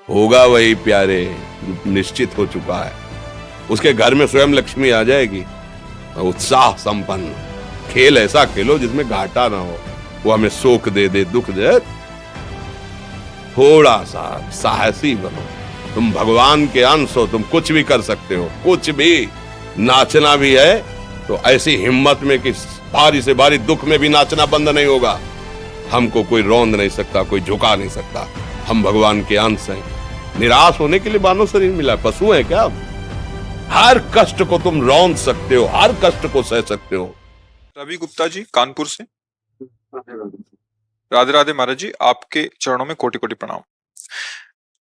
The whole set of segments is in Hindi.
होगा वही प्यारे जो निश्चित हो चुका है। उसके घर में स्वयं लक्ष्मी आ जाएगी। उत्साह संपन्न खेल ऐसा खेलो जिसमें घाटा ना हो। वो हमें सुख दे दे दुख दे, थोड़ा सा साहसी बनो। तुम भगवान के अंश हो, तुम कुछ भी कर सकते हो, कुछ भी। नाचना भी है तो ऐसी हिम्मत में कि भारी से भारी दुख में भी नाचना बंद नहीं होगा। हमको कोई रौंद नहीं सकता, कोई झुका नहीं सकता। हम भगवान के अंश हैं। निराश होने के लिए मानव शरीर मिला, पशु है क्या? हर कष्ट को तुम रौंद सकते हो, हर कष्ट को सह सकते हो। रवि गुप्ता जी कानपुर से। राधे राधे महाराज जी, आपके चरणों में कोटि कोटि प्रणाम।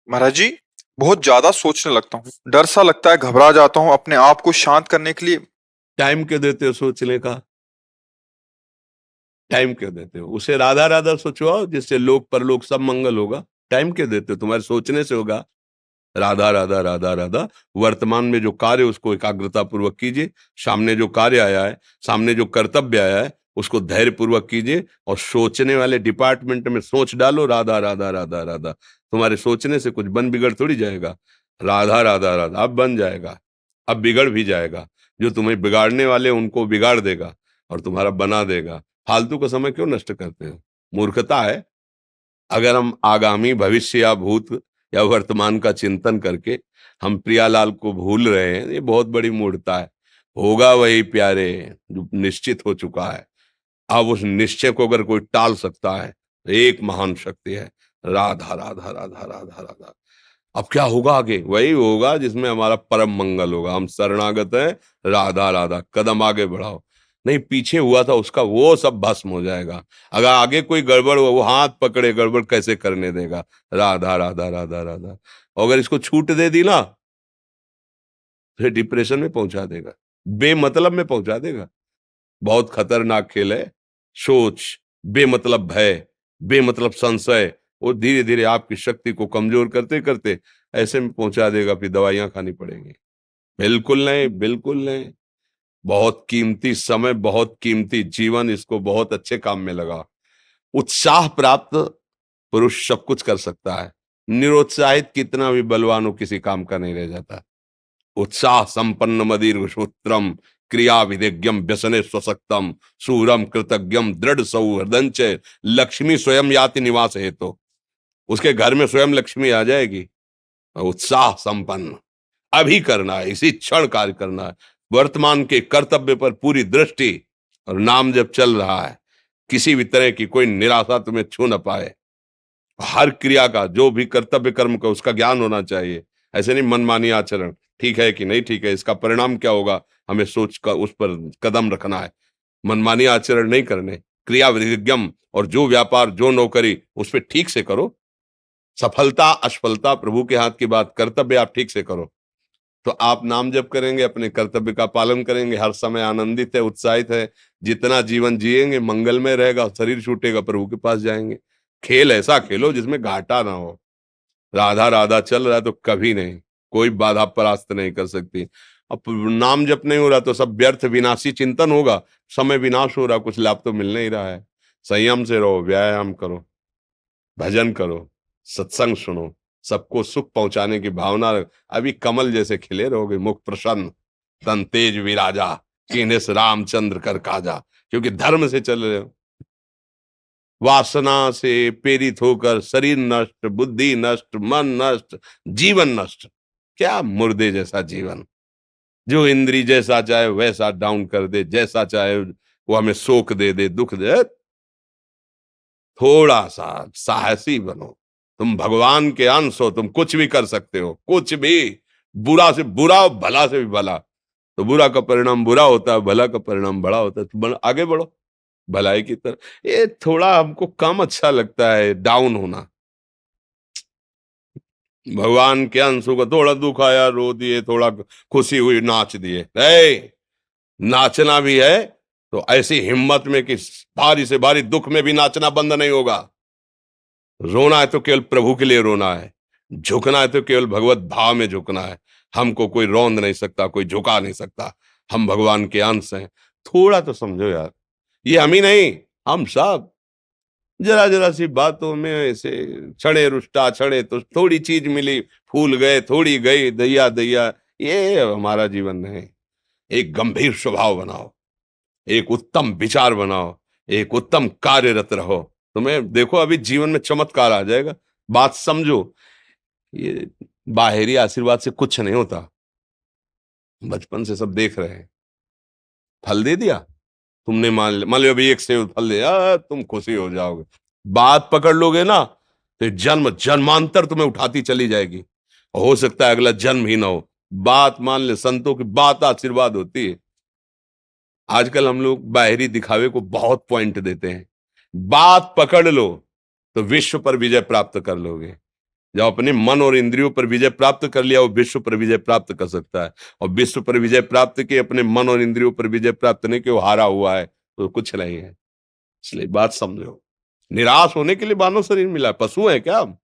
महाराज जी, बहुत ज्यादा सोचने लगता हूँ, डर सा लगता है, घबरा जाता हूँ। अपने आप को शांत करने के लिए टाइम क्यों देते हो सोचने का? टाइम क्यों देते हो? उसे राधा राधा सोचवाओ, जिससे लोक परलोक सब मंगल होगा। टाइम क्यों देते हो? तुम्हारे सोचने से होगा। राधा राधा राधा राधा। वर्तमान में जो कार्य उसको एकाग्रता पूर्वक कीजिए। सामने जो कार्य आया है, सामने जो कर्तव्य आया है, उसको धैर्य पूर्वक कीजिए। और सोचने वाले डिपार्टमेंट में सोच डालो राधा राधा राधा राधा। तुम्हारे सोचने से कुछ बन बिगड़ थोड़ी जाएगा। राधा राधा राधा अब बन जाएगा, अब बिगड़ भी जाएगा। जो तुम्हें बिगाड़ने वाले उनको बिगाड़ देगा और तुम्हारा बना देगा। फालतू का समय क्यों नष्ट करते हो? मूर्खता है। अगर हम आगामी भविष्य या भूत या वर्तमान का चिंतन करके हम प्रियालाल को भूल रहे हैं, ये बहुत बड़ी मूर्खता है। होगा वही प्यारे जो निश्चित हो चुका है। अब उस निश्चय को अगर कोई टाल सकता है तो एक महान शक्ति है। राधा राधा राधा राधा राधा। अब क्या होगा आगे? वही होगा जिसमें हमारा परम मंगल होगा। हम शरणागत हैं, राधा राधा। कदम आगे बढ़ाओ। नहीं, पीछे हुआ था उसका वो सब भस्म हो जाएगा। अगर आगे कोई गड़बड़ हुआ, वो हाथ पकड़े गड़बड़ कैसे करने देगा? राधा राधा राधा राधा। और अगर इसको छूट दे दी ना, फिर डिप्रेशन में पहुंचा देगा, बेमतलब में पहुंचा देगा। बहुत खतरनाक खेल है। सोच, बेमतलब भय, बेमतलब संशय, वो धीरे धीरे आपकी शक्ति को कमजोर करते करते ऐसे में पहुंचा देगा, फिर दवाइयां खानी पड़ेंगी। बिल्कुल नहीं, बिल्कुल नहीं। बहुत कीमती समय, बहुत कीमती जीवन, इसको बहुत अच्छे काम में लगा। उत्साह प्राप्त पुरुष सब कुछ कर सकता है। निरुत्साहित कितना भी बलवान हो, किसी काम का नहीं रह जाता। उत्साह संपन्न मदीर्घ सूत्रम क्रिया विधिज्ञम व्यसने स्वसक्तम सूरम कृतज्ञम दृढ़ सौहृदंच लक्ष्मी स्वयं याति निवास है। तो उसके घर में स्वयं लक्ष्मी आ जाएगी। उत्साह संपन्न अभी करना है, इसी क्षण कार्य करना है। वर्तमान के कर्तव्य पर पूरी दृष्टि, और नाम जब चल रहा है, किसी भी तरह की कोई निराशा तुम्हें छू न पाए। हर क्रिया का, जो भी कर्तव्य कर्म का, उसका ज्ञान होना चाहिए। ऐसे नहीं मनमानी आचरण, ठीक है कि नहीं ठीक है, इसका परिणाम क्या होगा, हमें सोच का उस पर कदम रखना है। मनमानी आचरण नहीं करने, क्रिया विधिज्ञम, और जो व्यापार जो नौकरी उस पर ठीक से करो। सफलता असफलता प्रभु के हाथ की बात, कर्तव्य आप ठीक से करो तो आप नाम जप करेंगे, अपने कर्तव्य का पालन करेंगे, हर समय आनंदित है, उत्साहित है। जितना जीवन जिएंगे मंगलमय रहेगा। शरीर छूटेगा, प्रभु के पास जाएंगे। खेल ऐसा खेलो जिसमें घाटा ना हो। राधा राधा चल रहा है तो कभी नहीं, कोई बाधा परास्त नहीं कर सकती। अब नाम जप नहीं हो रहा तो सब व्यर्थ विनाशी चिंतन होगा। समय विनाश हो रहा, कुछ लाभ तो मिल नहीं रहा है। संयम से रहो, व्यायाम करो, भजन करो, सत्संग सुनो, सबको सुख पहुंचाने की भावना रख। अभी कमल जैसे खिले रहोगे, मुख प्रसन्न, तन तेज विराजा, कीन्हे से रामचंद्र कर काजा। क्योंकि धर्म से चल रहे हो। वासना से प्रेरित होकर शरीर नष्ट, बुद्धि नष्ट, मन नष्ट, जीवन नष्ट। क्या मुर्दे जैसा जीवन, जो इंद्री जैसा चाहे वैसा डाउन कर दे, जैसा चाहे वो हमें शोक दे दे दुख दे। थोड़ा सा साहसी बनो। तुम भगवान के अंश हो, तुम कुछ भी कर सकते हो, कुछ भी। बुरा से बुरा, भला से भी भला। तो बुरा का परिणाम बुरा होता है, भला का परिणाम बड़ा होता है। तो आगे बढ़ो भलाई की तरफ। ये थोड़ा हमको कम अच्छा लगता है डाउन होना। भगवान के अंश को थोड़ा दुख आया रो दिए, थोड़ा खुशी हुई नाच दिए। नाचना भी है तो ऐसी हिम्मत में कि भारी से भारी दुख में भी नाचना बंद नहीं होगा। रोना है तो केवल प्रभु के लिए रोना है। झुकना है तो केवल भगवत भाव में झुकना है। हमको कोई रौंद नहीं सकता, कोई झुका नहीं सकता। हम भगवान के अंश हैं। थोड़ा तो समझो यार, ये हम ही नहीं, हम सब। जरा जरा सी बातों में ऐसे क्षणे रुष्टा क्षणे तो थोड़ी चीज मिली, फूल गए, थोड़ी गई, दैया दैया, ये हमारा जीवन नहीं। एक गंभीर स्वभाव बनाओ, एक उत्तम विचार बनाओ, एक उत्तम कार्यरत रहो, तुम्हें देखो अभी जीवन में चमत्कार आ जाएगा। बात समझो, ये बाहरी आशीर्वाद से कुछ नहीं होता। बचपन से सब देख रहे हैं, फल दे दिया तुमने, मान लो अभी एक सेब फल दिया, तुम खुशी हो जाओगे। बात पकड़ लोगे ना तो जन्म जन्मांतर तुम्हें उठाती चली जाएगी, हो सकता है अगला जन्म ही ना हो। बात मान ले, संतों की बात आशीर्वाद होती है। आजकल हम लोग बाहरी दिखावे को बहुत पॉइंट देते हैं, बात पकड़ लो तो विश्व पर विजय प्राप्त कर लोगे। जब अपने मन और इंद्रियों पर विजय प्राप्त कर लिया, वो विश्व पर विजय प्राप्त कर सकता है। और विश्व पर विजय प्राप्त किए, अपने मन और इंद्रियों पर विजय प्राप्त नहीं कि वो हारा हुआ है तो कुछ नहीं है। इसलिए बात समझो, निराश होने के लिए मानव शरीर मिला है, पशु है क्या हम?